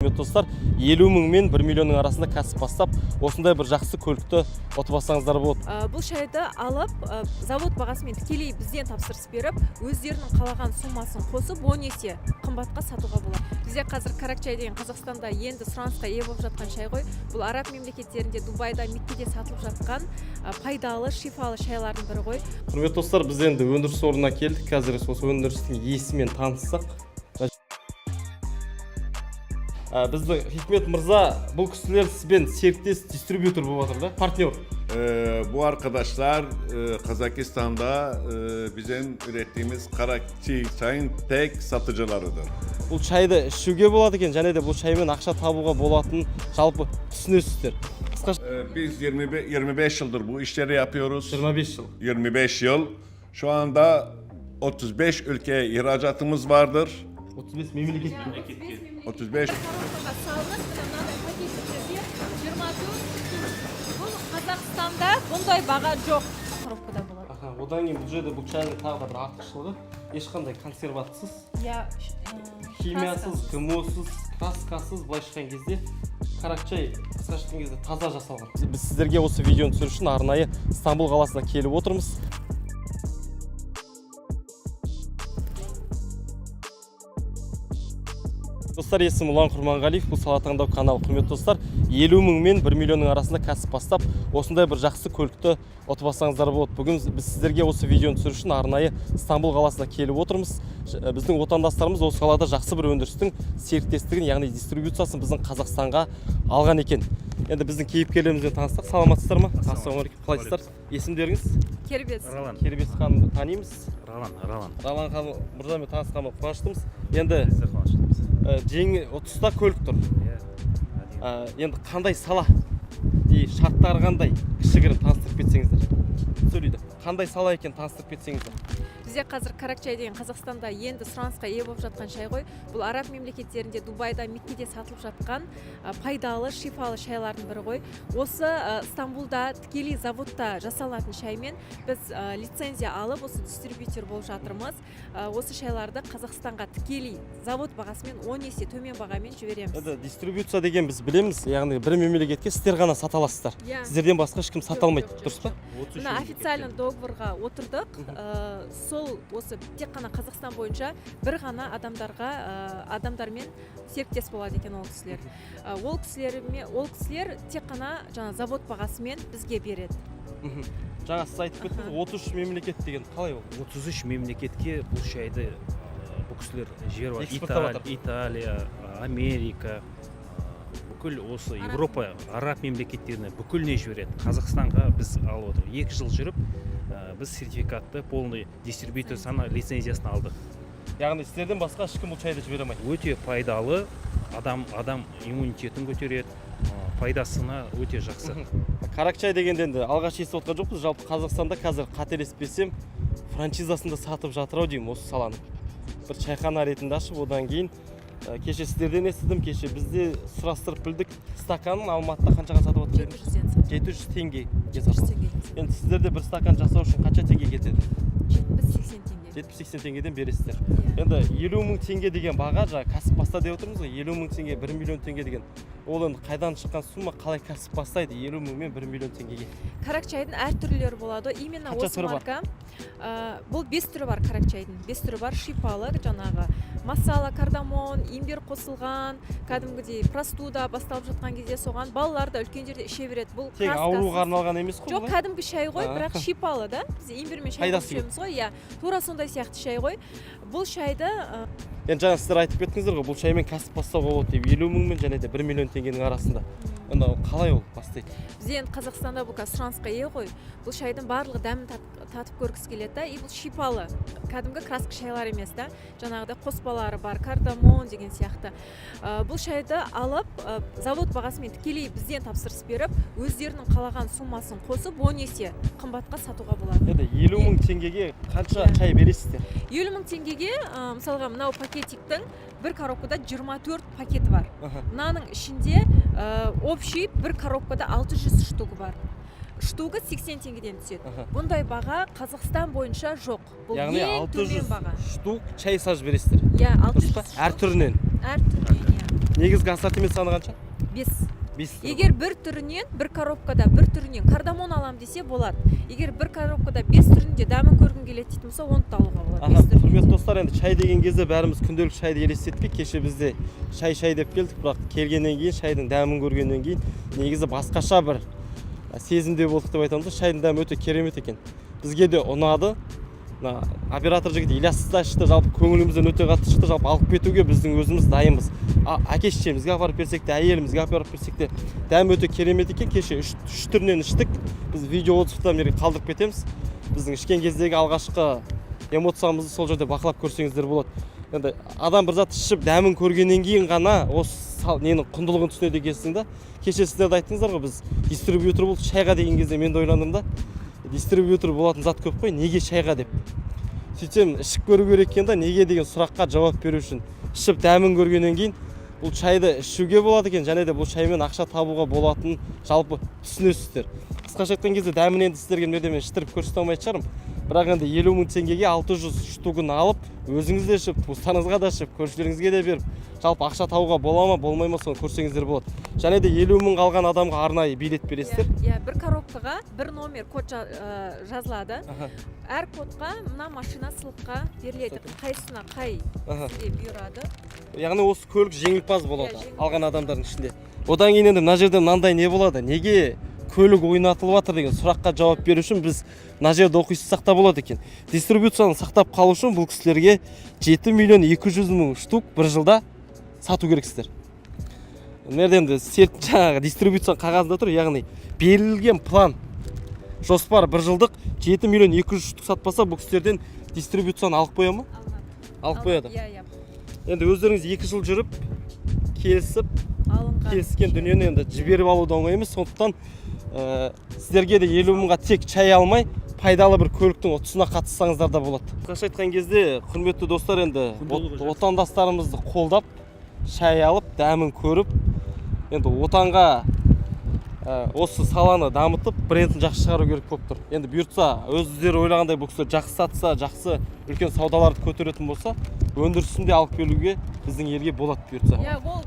Құрметті достар, 50 мың мен 1 миллионның арасында кәсіп бастап, осындай бір жақсы көлікті ұтып алсаңыздар болады. Бұл шайды алып, завод бағасымен тікелей бізден тапсырыс беріп, өздерінің қалаған суммасын қосып, 10 есе қымбатқа сатуға болады. Бізде қазір Каракчай деген Қазақстанда енді сұранысқа ие болып жатқан шай ғой. Бұл араб мемлекеттерінде, Дубайда, Меккеде сатылып жатқан пайдалы, шифалы шайлардың бірі ғой. Құрметті достар, біз енді өндіріс орнына келдік. Қазір осы өндірістің иесімен таныссақ. Біздің Хикмет Мырза, бұл кісілер сізбен серіктес дистрибьютор болып жатыр да, партнер. Bu arkadaşlar Kazakistan'da bizim ürettiğimiz Karakçay çayın tek satıcılarıdır. Бұл шайды ішуге болады екен, және де бұл шаймен ақша табуға болатынын жалпы түсінесіздер. Biz 25 yıldır bu işleri yapıyoruz. 25 yıl. 25 yıl. Şu anda 35 ülkeye ihracatımız vardır. 35 memleket. 35. Қазақстанда бұндай баға жоқ. Коробкада болады. Одан кейін бұл жерде бұл шайдың тағы да бір артықшылығы, ешқандай консерватсыз, химиясыз, ГМОсыз, краскасыз, былай шыққан кезде Каракчай қысқа шыққан кезде таза жасалған. Біз сіздерге осы видеоны түсіру үшін арнайы Стамбул қаласына келіп отырмыз. Достар, есім Ұлан Құрманғалиев, бұл Сала Таңдау каналы. Құрметті достар, 50 мың мен 1 миллионның арасында кәсіп бастап, осындай бір жақсы көлікті ұтып алсаңыздар болады. Бүгін біз сіздерге осы видеоны түсіру үшін арнайы Стамбул қаласына келіп отырмыз. Біздің отандастарымыз осы қалада жақсы бір өндірістің серіктестігін, яғни дистрибьюциясын біздің Қазақстанға алған екен. Енді біздің кейіпкерлерімізбен таныстық. Саламатсыздар ма? Ассалаумағалейкум. Қалайсыздар? Есімдеріңіз? Кербез. Кербез ханымды танимыз. Ралан ханым мырзамен танысқаныма қуаныштымыз. Енді жеңі 30-та көлік тұр. Енді қандай сала, шарттары қандай, кішігірім таныстырып кетсеңіздер. Сөйлейді. Қандай сала екен таныстырып кетсеңіздер. Бізде қазір Каракчай деген Қазақстанда енді сұранысқа ие болып жатқан шай ғой. Бұл араб мемлекеттерінде, Дубайда, Меккеде сатылып жатқан пайдалы, шифалы шайлардың бірі ғой. Осы Стамбулда тікелей заводта жасалатын шаймен біз лицензия алып, осы дистрибьютор болып жатырмыз. Осы шайларды Қазақстанға тікелей завод бағасымен 10 есе төмен бағамен жібереміз. Енді дистрибьюция деген біз білеміз, яғни бір мемлекетке сіздер ғана сата аласыздар. Сіздерден басқа ешкім сата алмайды, дұрыс па? Мына официально договорға отырдық. Сол осы тек қана Қазақстан бойынша бір ғана адамдармен серіктес болады екен ол кісілер. Ол кісілер тек қана завод бағасымен бізге береді. Жаңа сіз айтып кеттіңіз, 33 мемлекет деген қалай ол? 33 мемлекетке бұл шайды бұл кісілер жіберіп Италия, Америка, бүкіл осы Европа, араб мемлекеттеріне бүкіліне жібереді. Қазақстанға біз алып отыр. 2 жыл жүріп, біз сертификатты полный дистрибьютор сана лицензиясын алдық. Яғни сіздерден басқа ешкім бұл шайды жібере алмайды. Өте пайдалы, адам иммунитетін көтереді, пайдасына өте жақсы. Каракчай дегенде енді алғаш естіп отқан жоқпыз. Жалпы Қазақстанда қазір қателеспесем франшизасында сатып жатыр ау деймін осы саланы. Бір чайхана ретінде ашып, одан кейін кеше сіздерден естідім, кеше бізде сұрастырып білдік. Стаканын Алматыда қаншаға сатып отыр едіңіз? 700 теңгеге сатып. Енді сіздерде бір стакан жасау үшін қанша теңге кетеді? 70-80 теңге. 70-80 теңгеден бересіздер. Енді 50 мың теңге деген баға, жаңа кәсіп баста деп отырмыз ғой, 50 мың теңге, 1 миллион теңге деген. Ол енді қайдан шыққан сумма, қалай кәсіп бастайды 50 мың мен 1 миллион теңгеге? Каракчайдың әр түрлері болады. Именно осы марка. Бұл 5 түрі бар Каракчайдың. 5 түрі бар, шипалы, жаңағы масала, кардамон, имбир қосылған, кәдімгідей простуда басталып жатқан кезде соған балалар да үлкендер де іше береді. Бұл тек ауруға арналған емес қой? Жоқ, кәдімгі шай ғой, бірақ шипалы да. Біз имбирмен шай ішеміз ғой, иә. Тура сондай сияқты шай ғой. Бұл шайды енді жаңа сіздер айтып кеттіңіздер ғой, бұл шаймен кәсіп бастауға болады деп 50 мың мен және де 1 миллион теңгенің арасында. Енді қалай ол бастайды? Бізде енді Қазақстанда бұл сұранысқа ие ғой. Бұл шайдың барлығы дәмін татып көргісі келеді да. Бұл шипалы, кәдімгі краска шайлар емес та. Жаңағыдай қоспалары бар, кардамон деген сияқты. Бұл шайды алып, завод бағасымен тікелей бізден тапсырыс беріп, өздерінің қалаған суммасын қосып, 10 есе қымбатқа сатуға болады. Енді 50 мың теңгеге қанша чай бересіздер? 50 мың теңгеге, мысалға, мынау пакетиктің бір коробкада 24 пакеті бар. Мынаның ішінде общий бір коробкада 600 штук бар. Штугы 80 теңгеден түседі. Бұндай баға Қазақстан бойынша жоқ. Бұл ең төмен баға. 600 штук чай саж бересіздер. Иә, 600 әр түрінен. Әр түрінен, иә. Негізгі ассортимент саны қанша? 5. 5 түрі. Егер бір түрінен, бір коробкада бір түрінен кардамон алам десе болады. Егер бір коробкада 5 түрінде дәмін көргің келеді дейтін болса, оны да алуға болады. Аха, құрметті достар, енді шай деген кезде бәріміз күнделік шайды елестетпейік. Кеше бізде шай деп келдік, бірақ келгеннен кейін, шайдың дәмін көргеннен кейін негізі басқаша бір сезімде болдық деп айтамыз. Шайдың дәмі өте керемет екен. Бізге де ұнады. Оператор жігіт Ильяс та ішті, жалпы көңілімізден өте қатты шықты, жалпы алып кетуге біздің өзіміз дайынбыз. Әке-шешемізге апарып берсек те, әйелімізге апарып берсек те, дәмі өте керемет екен. Кеше 3 түрінен іштік. Біз видео отзывтан бері қалдырып кетеміз. Біздің ішкен кездегі алғашқы эмоциямызды сол жерде бақылап көрсеңіздер болады. Енді адам бір зат ішіп дәмін көргеннен кейін ғана осы ненің құндылығын түсінеді екенсің да. Кеше сіздер де айттыңыздар ғой, біз дистрибьютор болдық. Шайға деген кезде мен де ойландым да. Дистрибьютор болатын зат көп қой, неге шайға деп. Сөйтсем, ішіп көру керек екен да, неге деген сұраққа жауап беру үшін. Ішіп дәмін көргеннен кейін бұл шайды ішуге болады екен, және де бұл шаймен ақша табуға болатынын жалпы түсінесіздер. Қысқаша айтқан кезде дәмін енді сіздерге мына мен іштіріп көрсете алмайтын шығармын. Бірақ енді 50 000 теңгеге 600 штугын алып, өзіңіз де ішіп, туыстарыңызға да ішіп, көршілеріңізге де беріп, жалпы ақша табуға бола ма, болмай ма, соны көрсеңіздер болады. Және де 50 000 қалған адамға арнайы билет бересіздер. Иә, бір коробкаға бір номер код жазылады. Әр кодқа мына машина сыйлыққа беріледі. Қайсына қай сізге бұйырады. Яғни осы көлік жеңімпаз болады алған адамдардың ішінде. Одан кейін енді мына жерде мынандай не болады? Неге көлік ойнатылып жатыр деген сұраққа жауап беру үшін біз мына жерде оқисақ та болады екен. Дистрибуцияны сақтап қалу үшін бұл кісілерге 7 200 000 штук бір жылда сату керексіздер. Мына енді жаңағы дистрибуция қағазында тұр, яғни берілген план жоспар бір жылдық 7 200 000 штук сатпаса, бұл кісілерден дистрибуцияны алып қоя ма? Алып қояды. Енді өздеріңіз 2 жыл жүріп келіскен дүниені енді жіберіп алуды оңай емес. Сондықтан сіздерге де 50 000-ға тек шай алмай, пайдалы бір көліктің ұтысына қатыссаңыздар да болады. Қысқаша айтқан кезде, құрметті достар, енді отандастарымызды қолдап, шай алып, дәмін көріп, енді отанға осы саланы дамытып, брендін жақсы шығару керек болып тұр. Енді бұйыртса, өздері ойлағандай бұл кісілер жақсы сатса, жақсы үлкен саудаларды көтеретін болса, өндірісінде алып келуге біздің елге болады бұйыртса. Иә, ол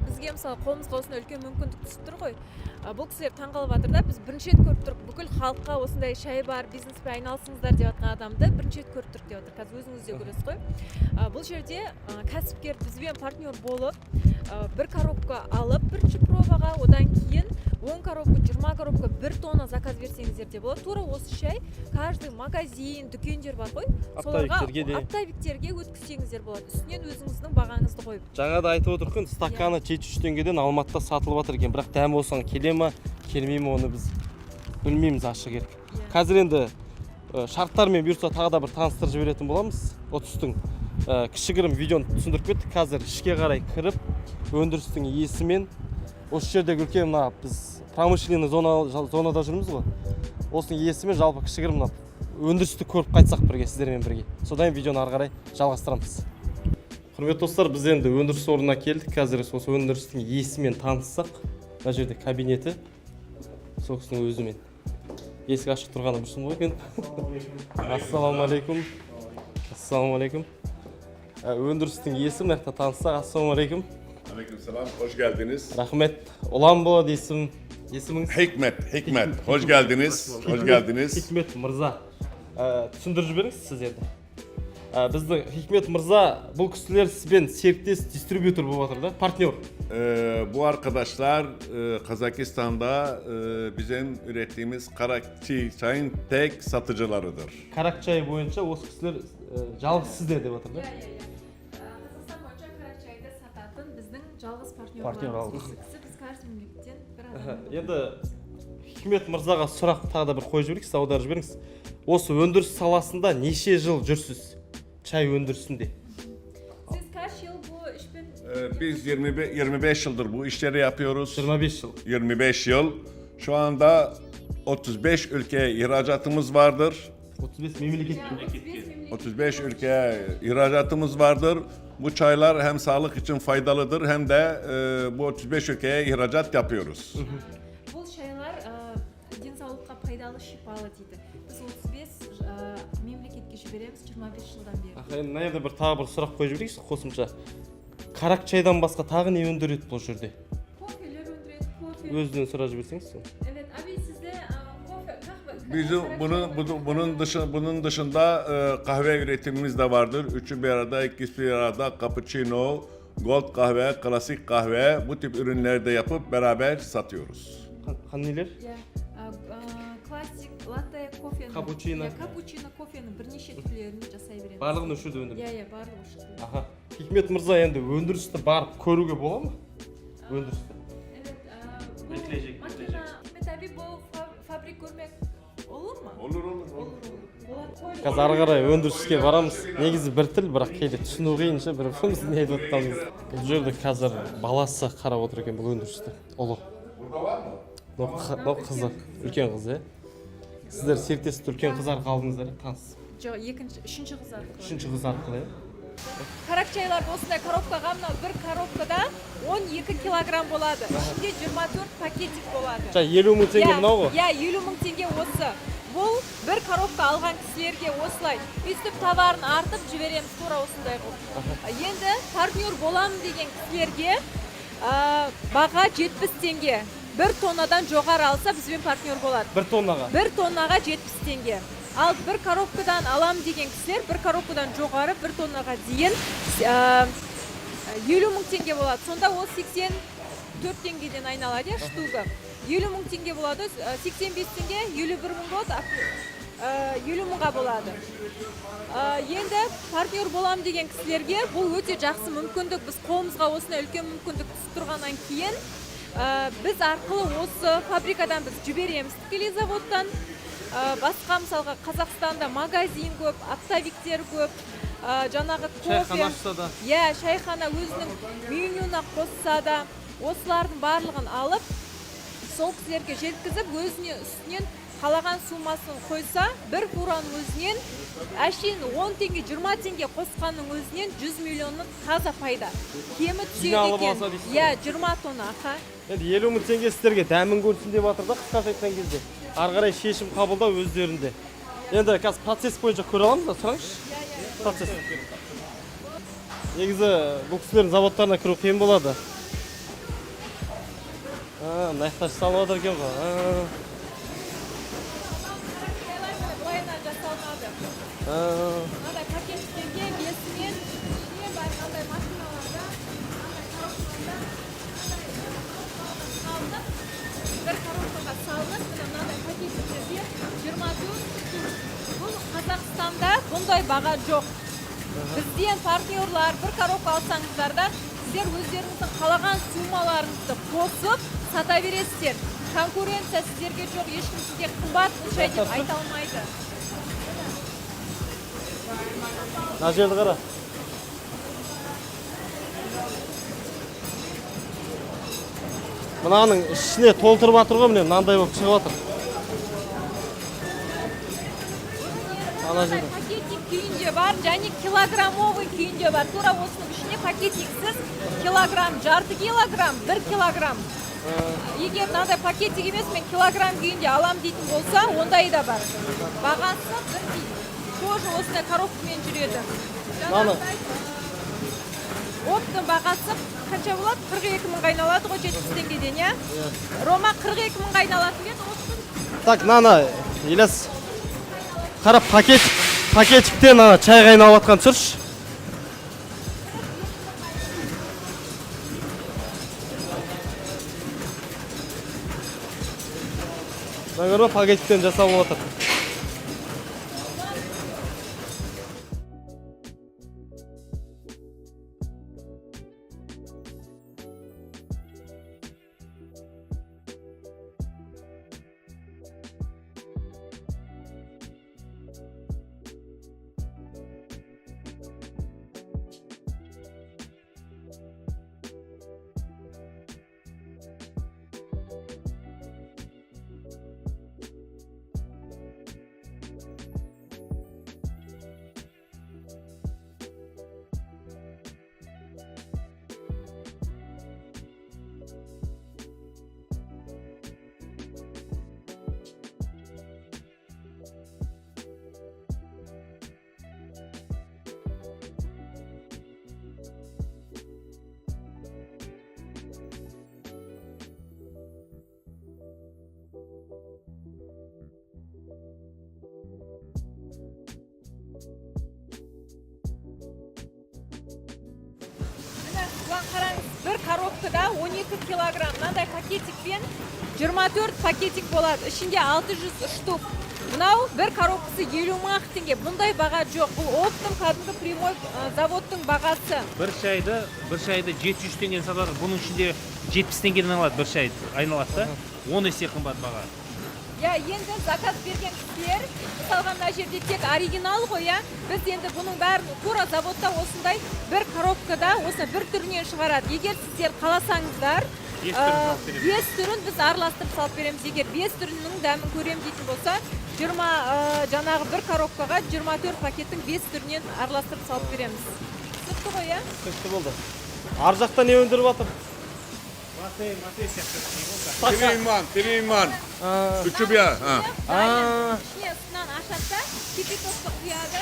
бізге мысалы қолымызға осындай үлкен мүмкіндік түсіп тұр ғой. Бұл кісілер таңғалып жатыр да, біз бірінші рет көріп тұрық, бүкіл халыққа осындай шай бар, бизнеспен айналысыңыздар деп жатқан адамды бірінші рет көріп тұрық деп жатыр. Қазір өзіңіз де көресіз ғой. Бұл жерде кәсіпкер бізбен партнер болып, бір коробка алып, бірінші пробаға, одан кейін 10 коробка, 20 коробка, 1 тонна заказ берсеңіздер де болады. Тура осы шай каждый магазин, дүкендер бар ғой, соларға оптовиктерге өткізсеңіздер болады. Үстінен өзіңіздің бағаңызды қойып. Жаңа да айтып отырмын, стаканы 73 теңгеден Алматыда сатылып жатыр екен, бірақ дәмі осыған келе ма, келмей ме, оны біз білмейміз, ашық керек. Қазір енді шарттармен бұйыртса тағы да бір таныстырып жіберетін боламыз. Отыстың кішігірім видеоны түсіндіріп кеттік. Қазір ішке қарай кіріп, өндірістің иесімен осы жердегі үлкен мына біз промышленный зонада жүрміз ғой. Осының иесімен жалпы кішігірім мына өндірісті көріп қайтсақ бірге, сіздермен бірге. Содан видеоны ары қарай жалғастырамыз. Құрметті достар, біз енді өндіріс орнына келдік. Қазір осы өндірістің иесімен таныссақ, мына жерде кабинеті, сол кісінің өзімен. Есік ашық тұрғаны бұрсын ғой екен. Ассалаумағалейкум. Ассалаумағалейкум. Өндірістің иесі, мына жақта таныссақ. Ассалаумағалейкум. Aleykümselam, hoş geldiniz. Rahmet. Olan bu isim. İsminiz? Hikmet. Hoş geldiniz. Hoş geldiniz. Hikmet Mırza. Түсіндіріп жіберіңіз сіз енді. Біздің Hikmet Mırza, бұл кісілер сізбен серіктес дистрибьютор болып жатыр да, партнер. Bu arkadaşlar Kazakistan'da bizim ürettiğimiz Karakçay çayın tek satıcılarıdır. Karakçay boyunca o kişiler жалғыз сіздер деп жатыр да? Қазақстан бойынша Карачайды сататын біздің жалғыз партнерларымыз. Біз каждый мемлекеттен бір адам. Енді Hikmet Mırzaға сұрақ тағы да бір қойып жіберейік, сіз аударып жіберіңіз. Осы өндіріс саласында неше жыл жүрсіз? Çay өндірісінде. Siz kaç yıl bu işin? Biz 25 yıldır bu işleri yapıyoruz. 25 yıl. 25 yıl. Şu anda 35 ülkeye ihracatımız vardır. 35 memleket. 35 ülkeye ihracatımız vardır. Bu çaylar hem sağlık için faydalıdır hem de bu 35 ülkeye ihracat yapıyoruz. Bu çaylar денсаулыққа пайдалы, шипалы дейді. Біз 35 мемлекетке жібереміз 25 жылдан бері. Мына жерде бір тағы бір сұрақ қойып жіберейікші қосымша. Қарақ чайдан басқа тағы не өндіреді бұл жерде? Кофелер өндіреді, кофе. Өзінен сұрап жіберсеңіз. Evet, abi sizde kofe, kahve. Bizim bunun dışında kahve üretimimiz de vardır. Üçü bir arada, ikisi bir arada, cappuccino, gold kahve, klasik kahve bu tip ürünleri de yapıp beraber satıyoruz. Нелер? Ya, klasik latte kofenin. Cappuccino. Ya, cappuccino kofenin бірнеше түрлерін жасай береміз. Барлығын осы жерде өндіреді. Ya, барлығы осы жерде. Аха. Хикмет мырза енді өндірісті барып көруге бола ма? Өндірісті. Evet, bu Bekleyecek, makine, bekleyecek. Hikmet abi bu fabrik görmek olur mu? Olur. Болады. Қазір ары қарай өндіріске барамыз. Негізі бір тіл, бірақ кейде түсіну қиын ше, бір біріміз не айтып жатқанымыз. Бұл жерде қазір баласы қарап отыр екен бұл өндірісті. Ұлы. Мынау қызы, үлкен қыз, иә? Сіздер серіктестікте үлкен қыз арқылы алдыңыздар, таныс. Жоқ, үшінші қыз арқылы. Үшінші қыз арқылы, иә? Қарақ чайларды осындай коробкаға, мынау бір коробкада 12 килограмм болады. Ішінде 24 пакетик болады. 50 мың теңге мынау ғой? Иә, 50 мың теңге осы. Бұл бір коробка алған кісілерге осылай. Өстіп товарын артып жібереміз тура осындай қылып. Енді партнер боламын деген кісілерге баға 70 теңге. Бір тоннадан жоғары алса бізбен партнер болады. Бір тоннаға? Бір тоннаға 70 теңге. Ал бір коробкадан алам деген кісілер, бір коробкадан жоғары бір тоннаға дейін 50 мың теңге болады. Сонда ол 84 теңгеден айналады, штуга. 50 мың теңге болады, 85 теңге, 51 мың болады, 50 мыңға болады. Енді партнер болам деген кісілерге бұл өте жақсы мүмкіндік. Біз қолымызға осындай үлкен мүмкіндік түсіп тұрғаннан кейін біз арқылы осы фабрикадан біз жібереміз тікелей заводтан. Басқа мысалға Қазақстанда магазин көп, оптовиктер көп, жаңағы кофе. Шайхана ашса да. Иә, шайхана өзінің менюна қосса да, осылардың барлығын алып, сол кісілерге жеткізіп, өзіне үстінен қалаған сумасын қойса, бір фураның өзінен әшейін 10 теңге, 20 теңге қосқанның өзінен 100 миллионның таза пайда. Кемі түседі екен. Иә, 20 тонна, аха. Енді 50 мың теңге сіздерге дәмін көрсін деп жатыр да, қысқаша айтқан кезде. Ары қарай шешім қабылдау өздерінде. Енді қазір процесс бойынша көре аламыз да, сұраңызшы. Процесс. Негізі бұл кісілердің заводтарына кіру қиын болады. Мына жақта салып жатыр екен ғой. Былайына жасалмады. Мынадай пакеттерге бесімен, ішіне бар мынадай машиналарда, бір коробкаға салынып, мынадай пакеттерде 24 штук. Бұл Қазақстанда бұндай баға жоқ. Бізден партнерлар бір коробка алсаңыздар да, сіздер өздеріңіздің қалаған суммаларыңызды қосып сата бересіздер. Конкуренция сіздерге жоқ, ешкім сізге қымбат бұншай деп айта алмайды. Мына жерді қара. Мынаның ішіне толтырып жатыр ғой, міне мынандай болып шығып жатыр. Ана жерде. Пакетик күйінде бар, және килограммовый күйінде бар. Тура осының ішіне пакетиксіз килограмм, жарты килограмм, 1 килограмм. Егер мынадай пакетик емес, мен килограмм күйінде алам дейтін болса, ондай да бар. Бағасы бір тоже осындай коробкамен жүреді. Оптың бағасы қанша болады? 42 мыңға айналады ғой 70 теңгеден, иә? Рома 42 мыңға айналатын бет, оптың. Так, мына Елес. Қара пакетиктен чайға айналып жатқан түсірші. Мына көріп пакетиктен жасалып жатыр. коробкада 12 килограмм. Мынандай пакетикпен 24 пакетик болады. Ішінде 600 штук. Мынау бір коробкасы 50 теңге. Бұндай баға жоқ. Бұл оптом кәдімгі прямой заводтың бағасы. бір шайды 700 теңгеден сатады. Бұның ішінде 70 теңгеден алады бір шайды айналады да. 10 есе қымбат баға. Я енді заказ берген кісілер, мысалға мына жерде тек оригинал ғой, я. Біз енді бұның бәрін тура заводта осындай бір коробкада осы бір түрінен шығарады. Егер сіздер қаласаңыздар, 5 түрін біз араластырып салып береміз. Егер 5 түрінің дәмін көрем дейтін болса, жаңағы бір коробкаға 24 пакеттің 5 түрінен араластырып салып береміз. Түсінікті ғой, я? Түсінікті болды. Ар жақта не өндіріп жатыр? Трейман. Üçü bir ha. İçine ısınan aşağıda kipitosu құяды.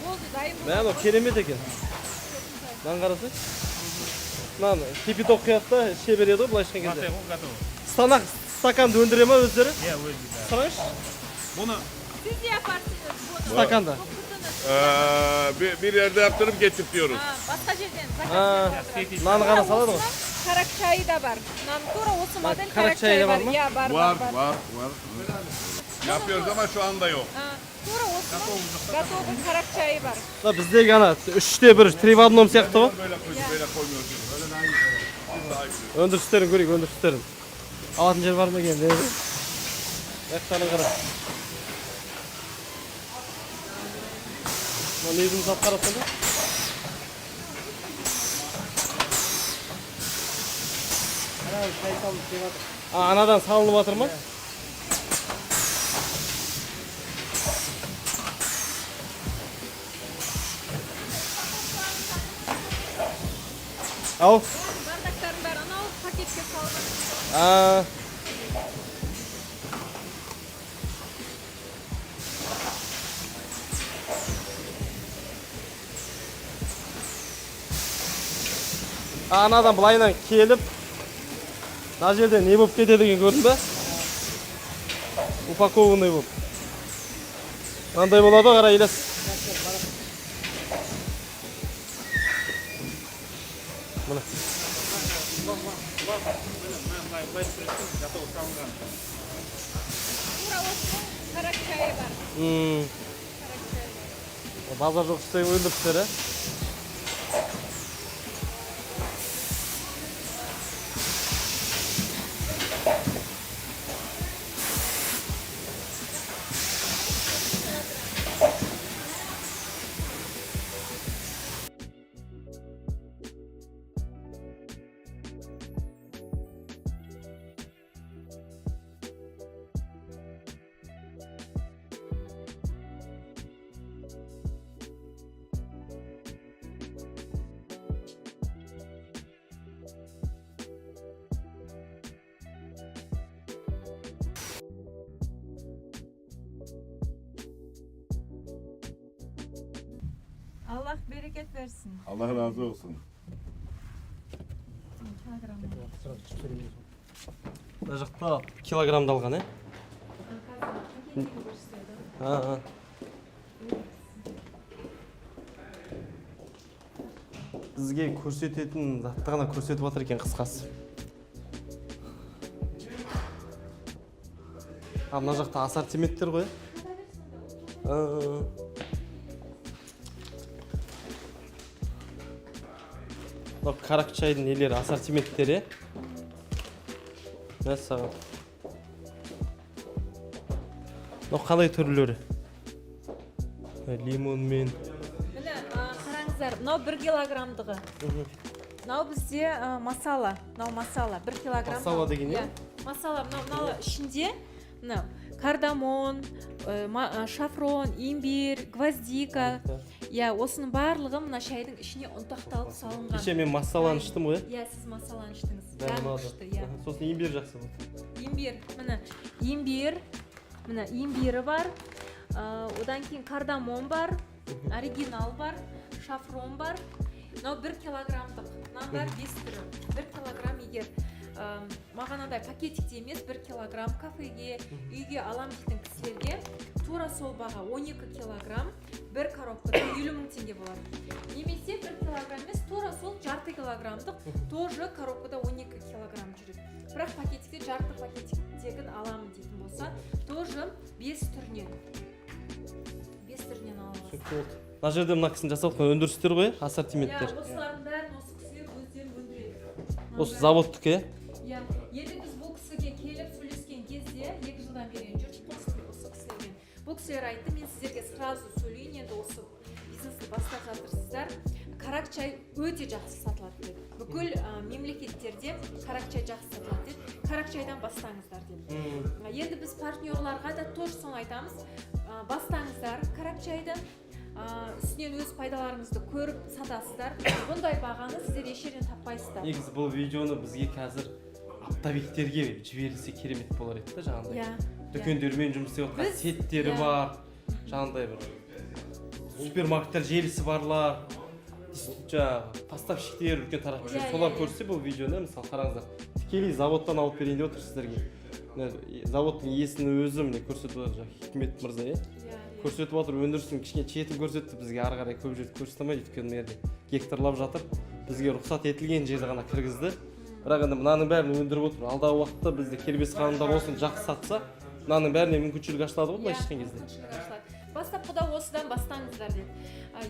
Болды, дайын болды. Мән, о керемет екен. Мынаны қарасай. Мынаны кипяток құяды да іше береді ғой былай ішкен кезде. Станақ стаканды өндіре ма өздері? Иә, өзі. Сұраңызшы. Бұны Siz de yaparsınız bunu. Stakanda. Kokudunuz. Bir yerde yaptırıp getirtiyoruz. Başka yerden zakaz. Mынаны ғана салады ғой. Karak çayı da var. Tura осы model karak karak çayı çayı var var. mı? Ya var. Yapıyoruz ama şu anda yok. Tura осы готовый karak çayı var. Біздегі ана 3-те 1 3 в 1 сияқты ғой. Böyle koymuyoruz. Öyle daha iyi. Өндірістерін көрейік, өндірістерін. Алатын жер бар ма екен? Аяқтарын қара. Мына не жұмсап қарасың да? Анадан салынып жатыр ма? Ау? Bardakların var. Ana o paketke salınır. Анадан былайынан келіп, мына жерде не болып кетеді деген көрдің бе? Упакованный болып. Мынандай болады ғой, қара елес. Мына. Tura осы karak çayı var. Базар жоқ істеген өндірістері. Allah bereket versin. Allah razı olsun. Мына жақта килограммда алған, е? Бізге көрсететін затты ғана көрсетіп жатыр екен қысқасы. Мына жақта ассортименттер ғой. Карак чайдың нелері, ассортименттері. Мәссаған. Қандай түрлері? Лимонмен. Міне, қараңыздар, мынау 1 килограммдығы. Мынау бізде масала. Мынау масала, 1 килограмм. Масала деген не? Масала, мынау ішінде кардамон, шафрон, имбирь, гвоздика. Я осының барлығы мына шайдың ішіне ұнтақталып салынған. Кеше мен масаланы іштім ғой. Я, сіз масаланы іштіңіз. Дәмі күшті, я. Сосын имбирь жақсы болды. Имбирь, міне имбирі бар. Одан кейін кардамон бар, оригинал бар, шафрон бар. Мынау 1 килограммдық. Мынаның бәрі 5 түрі. 1 килограмм егер маған андай пакетикте емес 1 килограмм кафеге үйге алам дейтін кісілерге тура сол баға 12 килограмм бір коробкада 50 мың теңге болады. Немесе 1 килограмм емес, тура сол жарты килограммдық тоже коробкада 12 килограмм жүреді. Бірақ пакетикте жарты пакетиктегін аламын дейтін болса, тоже 5 түрінен аласыз. Мына жерде мына кісінің жасап жатқан өндірістер ғой, ассортименттер. Осылардың бәрін осы кісілер өздері өндіреді. Осы заводтікі. Енді біз бұл кісіге келіп сөйлескен кезде 2 жылдан бері жүріп осы кісілермен. Бұл кісілер айтты, мен сіздерге сразу сөйлейін, енді осы бизнесті бастап жатырсыздар. Қарақ чай өте жақсы сатылады деді. Бүкіл мемлекеттерде қарақ чай жақсы сатылады деді. Қарақ чайдан бастаңыздар деді. Енді біз партнерларға да тоже соны айтамыз. Бастаңыздар қарақ чайды. Үстінен өз пайдаларыңызды көріп сатасыздар. Бұндай бағаны сіздер ешерден таппайсыздар. Негізі бұл видеоны бізге қазір оптовиктерге жіберілсе керемет болар еді да, жаңағыдай. Дүкендермен жұмыс істеп жатқан сеттері бар, жаңағыдай бір супермаркеттер желісі барлар, жаңағы поставщиктер үлкен тарап жүр. Солар көрсе бұл видеоны, мысалы қараңыздар, тікелей заводтан алып берейін деп отыр сіздерге. Заводтың иесінің өзі міне көрсетіп отыр, Хикмет мырза, көрсетіп отыр, өндірістің кішкене четін көрсетті, бізге ары қарай көп жерді көрсете алмайды, өйткені жерде гектарлап жатыр. Бізге рұқсат етілген жерді ғана кіргізді. Бірақ енді мынаның бәрін өндіріп отыр. Алдағы уақытта бізде кербез қанымдар осыны жақсы сатса, мынаның бәріне мүмкіншілік ашылады ғой, былай шыққан кезде. Бастапқыда осыдан бастаңыздар деді.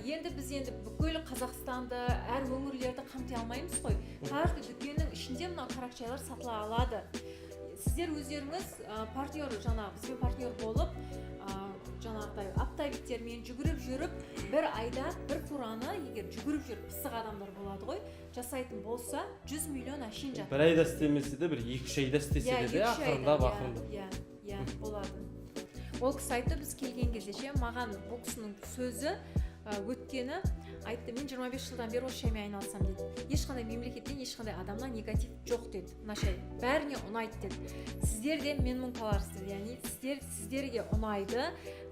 Енді біз бүкіл Қазақстанды, әр өңірлерді қамти алмаймыз ғой. Каждый дүкеннің ішінде мына қарақ чайлар сатыла алады. Сіздер өздеріңіз партнер, бізбен партнер болып, жаңағыдай оптовиктермен жүгіріп жүріп, бір айда бір тураны егер жүгіріп жүріп пысық адамдар болады ғой, жасайтын болса 100 миллион ашин жатыр. Бір айда істемесе де, бір 2-3 айда істесе де, ақырындап. Болады. Ол кісі айтты, біз келген кезде маған бұл кісінің сөзі өткені айтты, мен 25 жылдан бері осы шаймен айналысам деді. Ешқандай мемлекеттен, ешқандай адамнан негатив жоқ деді. Мына шай бәріне ұнайды деді. Сіздер де менің қаларсыздар, яғни сіздерге ұнайды,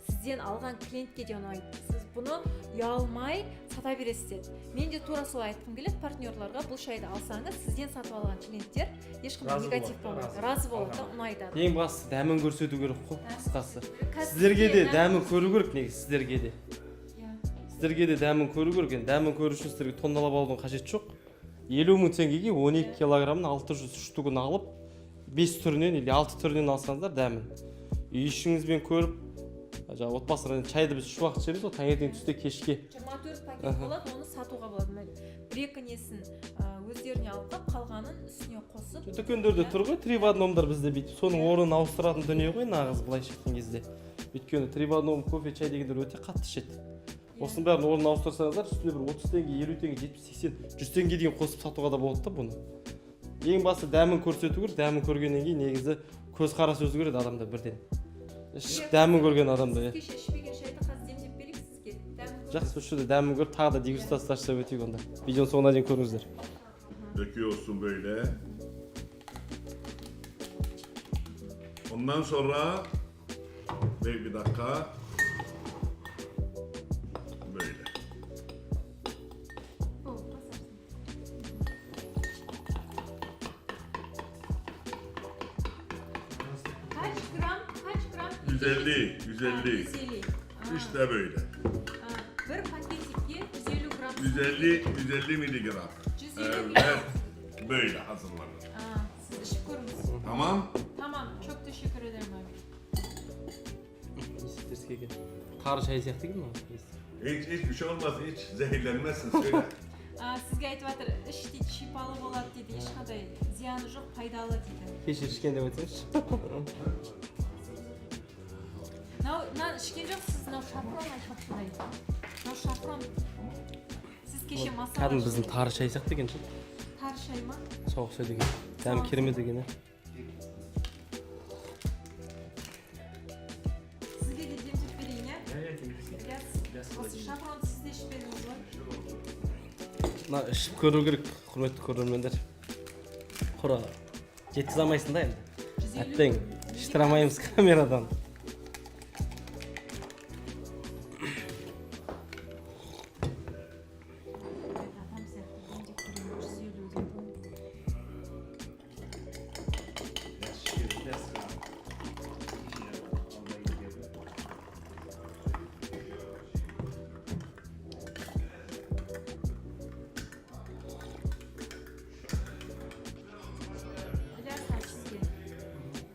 сізден алған клиентке де ұнайды. Сіз бұны ұялмай сата бересіз деді. Мен де тура сол айтқым келеді партнерларға, бұл шайды алсаңыз, сізден сатып алған клиенттер ешқандай негатив болмайды, разы болады, ұнайды. Ең бастысы дәмін көрсету керек қой, қысқасы. Сіздерге де дәмін көру керек, негізі сіздерге де. Сіздерге де дәмін көру керек. Дәмін көру үшін сіздерге тонналап алудың қажет жоқ. 50 мың теңгеге 12 килограммын 600 штугын алып, 5 түрінен или 6 түрінен алсаңыздар дәмін. Үй ішіңізбен көріп, отбасыға чайды біз үш уақыт ішеміз, таңертең түсте кешке. 24 пакет болады, оны сатуға болады. Бір-екі несін өздеріне алып, қалғанын үстіне қосып. Дүкендерде тұр ғой, 3 в 1-дар бізде бүйтіп. Соның орнын ауыстыратын дүние ғой, нағыз былай шыққан кезде. Өйткені 3 в 1 кофе, чай дегендер өте қатты ішеді. Осының бәрін орнын ауыстырсаңыздар, үстіне бір 30 теңге, 50 теңге, 70, 80, 100 теңге дейін қосып сатуға да болады да бұны. Ең басты дәмін көрсету керек, дәмін көргеннен кейін негізі көз қарасы өзгереді адамда бірден. Дәмін көрген адамда. Кеше ішпеген шайды қазір демдеп берейік сізге. Жақсы, осы жерде дәмін көріп, тағы да дегустация жасап өтейік онда. Видеоның соңына дейін көріңіздер. Döküyorsun böyle. Ondan sonra bir dakika böyle. Kaç gram? 150. İşte böyle. Bir paketikki 150 gram. 150 miligram. 150 Evet. Böyle hazırlanır. Siz ışık korunuz. Tamam. Tamam, çok teşekkür ederim abi. Қары шай сияқты екен ғой. Hiçbir şey olmaz. Hiç zehirlenmezsin. Söyle. Сізге айтып жатыр, іш дейді, шипалы болады дейді, ешқандай зияны жоқ, пайдалы дейді. Кеше ішкен деп айтсаңызшы. Мынау ішкен жоқ, сіз мынау шафрон айтып жатыр. Мынау шафрон. Сіз кеше масала. Кәдімгі біздің тары шай сияқты екен ше. Тары шай ма? Соғыс шай деген. Дәмі керемет екен. Сізге де демдеп берейін, иә? Осы шафрон сіз де ішіп беріңіз ғой. Мына ішіп көру керек, құрметті көрермендер. Құра жеткізе алмайсың да енді. Әттең іштіре алмаймыз камерадан.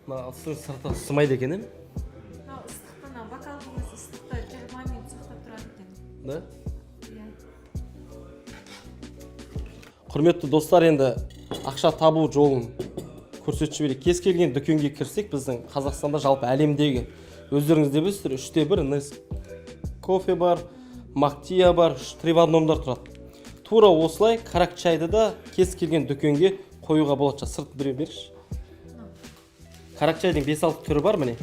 мына сырты сымайды екен, мынау ыстықта, мына бокалдың өзі ыстықта 20 минут сақтап тұрады екен. да? Иә. Құрметті достар, енді ақша табу жолын көрсетіп жіберейік. Кез келген дүкенге кірсек, біздің Қазақстанда жалпы әлемдегі өздеріңіз де білесіздер, 3-те-1 Нескофе бар, Мактия бар, 3 в одномдар тұрады. Тура осылай каракчайды да кез келген дүкенге қоюға болады. Сырт біреу берші. Каракчайдың 5-6 түрі бар, міне.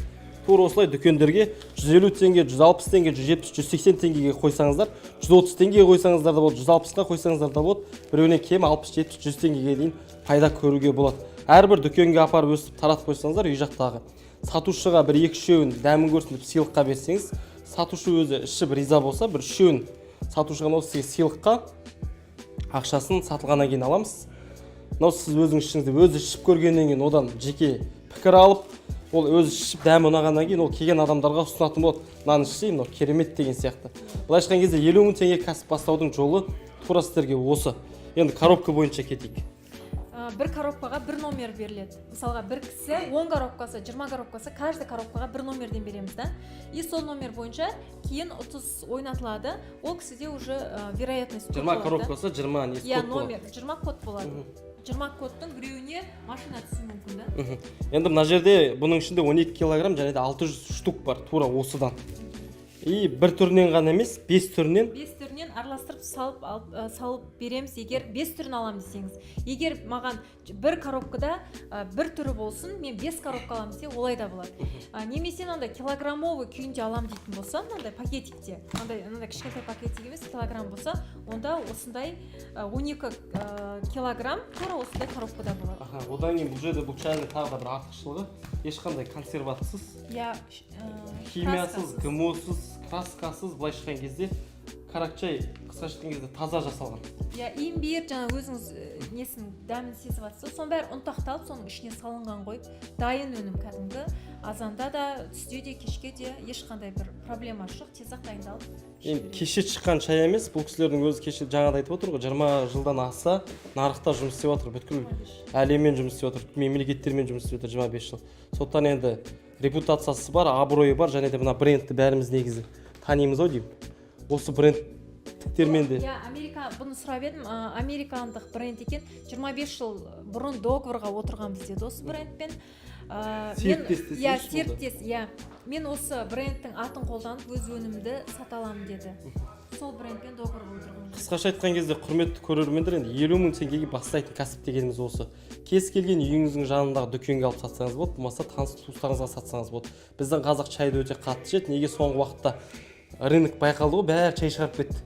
Тура осылай дүкендерге 150 теңге, 160 теңге, 170, 180 теңгеге қойсаңыздар, 130 теңгеге қойсаңыздар да болады, 160-қа қойсаңыздар да болады. Біреуіне кем 60, 70, 100 теңгеге дейін пайда көруге болады. Әрбір дүкенге апарып өстіп таратып қойсаңыздар, үй жақтағы сатушыға бір 2-3-еуін дәмін көрсін деп сыйлыққа берсеңіз, сатушы өзі ішіп риза болса, бір 3-еуін сатушыға осы сыйлыққа ақшасын сатылғаннан кейін аламыз. Мынау сіз өзіңіз ішіңізде өзі ішіп көргеннен кейін одан жеке пікір алып, ол өзі ішіп дәмі ұнағаннан кейін ол келген адамдарға ұсынатын болады. Мынаны ішейін, мынау керемет деген сияқты. Былайша айтқан кезде 50 мың теңге кәсіп бастаудың жолы тура сіздерге осы. Енді коробка бойынша кетейік. Бір коробкаға бір номер беріледі. Мысалға бір кісі 10 коробкасы, 20 коробкасы, каждый коробкаға бір номерден береміз да. И сол номер бойынша кейін 30 ойнатылады. Ол кісіде уже вероятность көп болады. 20 коробкасы 20 несі код болады. Номер 20 код болады. 20 кодтың біреуіне машина түсуі мүмкін да. Енді мына жерде бұның ішінде 12 килограмм және де 600 штук бар, тура осыдан. И бір түрінен ғана емес, 5 түрінен араластырып салып береміз, егер 5 түрін алам десеңіз. Егер маған бір коробкада бір түрі болсын, мен 5 коробка алам десе, олай да болады. Немесе мынандай килограммовый күйінде алам дейтін болса, мынандай пакетикте, мынандай кішкентай пакетик емес, килограмм болса, онда осындай 12 килограмм тура осындай коробкада болады. Одан кейін бұл жерде бұл чайның тағы да бір артықшылығы, ешқандай консерватсыз, химиясыз, ГМОсыз, краскасыз, былайша айтқан кезде каракчай қысқаша айтқан кезде таза жасалған. Имбир, жаңа өзіңіз несін дәмін сезіп жатсыз, соның бәрі ұнтақталып, соның ішіне салынған ғой. Дайын өнім кәдімгі. Азанда да, түсте де, кешке де ешқандай бір проблема жоқ, тез-ақ дайындалып. Енді кеше шыққан шай емес, бұл кісілердің өзі кеше жаңада айтып отыр ғой, 20 жылдан аса нарықта жұмыс істеп отыр, бүткіл әлеммен жұмыс істеп отыр, мемлекеттермен жұмыс істеп отыр 25 жыл. Сондықтан енді репутациясы бар, абыройы бар, және де мына брендті бәріміз негізі танимыз ау деймін. Осы брендтермен де. Америка, бұны сұрап едім, американдық бренд екен, 25 жыл бұрын договорға отырғанбыз деді осы брендпен. Серіктес. Мен осы брендтің атын қолданып өз өнімді сата аламын деді. Сол брендпен договорға отырғанбыз. Қысқаша айтқан кезде, құрметті көрермендер, енді 50 мың теңгеге бастайтын кәсіп дегеніміз осы. Кез келген үйіңіздің жанындағы дүкенге алып сатсаңыз болады, болмаса таныс туыстарыңызға сатсаңыз болады. Біздің қазақ чайды өте қатты жейді. Неге соңғы уақытта рынок байқалды ғой, бәрі чай шығарып кетті.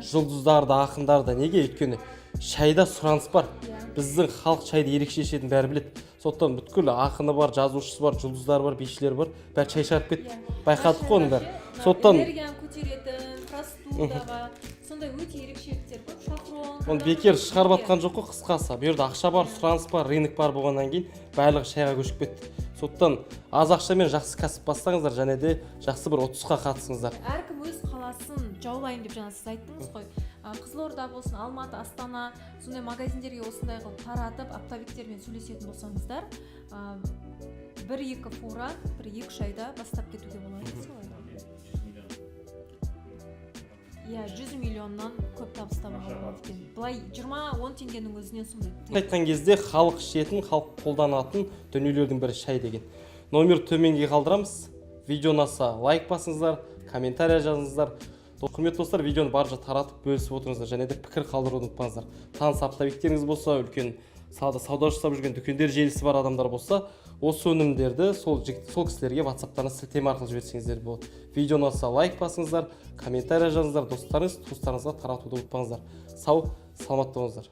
Жұлдыздар да, ақындар да. Неге? Өйткені шайда сұраныс бар. Біздің халық чайды ерекше ішетінін бәрі біледі. Сондықтан бүткіл ақыны бар, жазушысы бар, жұлдыздар бар, бишілер бар, бәрі чай шығарып кетті. Байқадық қой оның бәрі. Сондықтан энергияны көтеретін, простудаға, сондай өте ерекшеліктер көп. Шафрон. Оны бекер шығарып атқан жоқ қой, қысқасы. Бұл жерде ақша бар, сұраныс бар, рынок бар болғаннан кейін барлығы шайға көшіп кетті. Сондықтан аз ақшамен жақсы кәсіп бастаңыздар, және де жақсы бір ұтысқа қатысыңыздар. Әркім өз қаласын жаулайын деп жаңа сіз айттыңыз ғой. Қызылорда болсын, Алматы, Астана, сондай магазиндерге осындай қылып таратып, оптовиктермен сөйлесетін болсаңыздар, 1-2 фура, 1-2 айда бастап кетуге болады. 100 миллионнан көп табыс табуға болады екен. Былай 20-10 теңгенің өзінен сондай. Айтқан кезде халық ішетін, халық қолданатын дүниелердің бірі шай деген. Номер төменге қалдырамыз. Видео ұнаса лайк басыңыздар, комментария жазыңыздар. Құрметті достар, видеоны барынша таратып бөлісіп отырыңыздар, және де пікір қалдыруды ұмытпаңыздар. Таныс оптовиктеріңіз болса, үлкен сауда жасап жүрген дүкендер желісі бар адамдар болса, осы өнімдерді сол кісілерге WhatsApp-тан сілтеме арқылы жіберсеңіздер болады. Видео ұнаса лайк басыңыздар, комментария жазыңыздар, достарыңыз, туыстарыңызға таратуды ұмытпаңыздар. Сау, саламатта болыңыздар.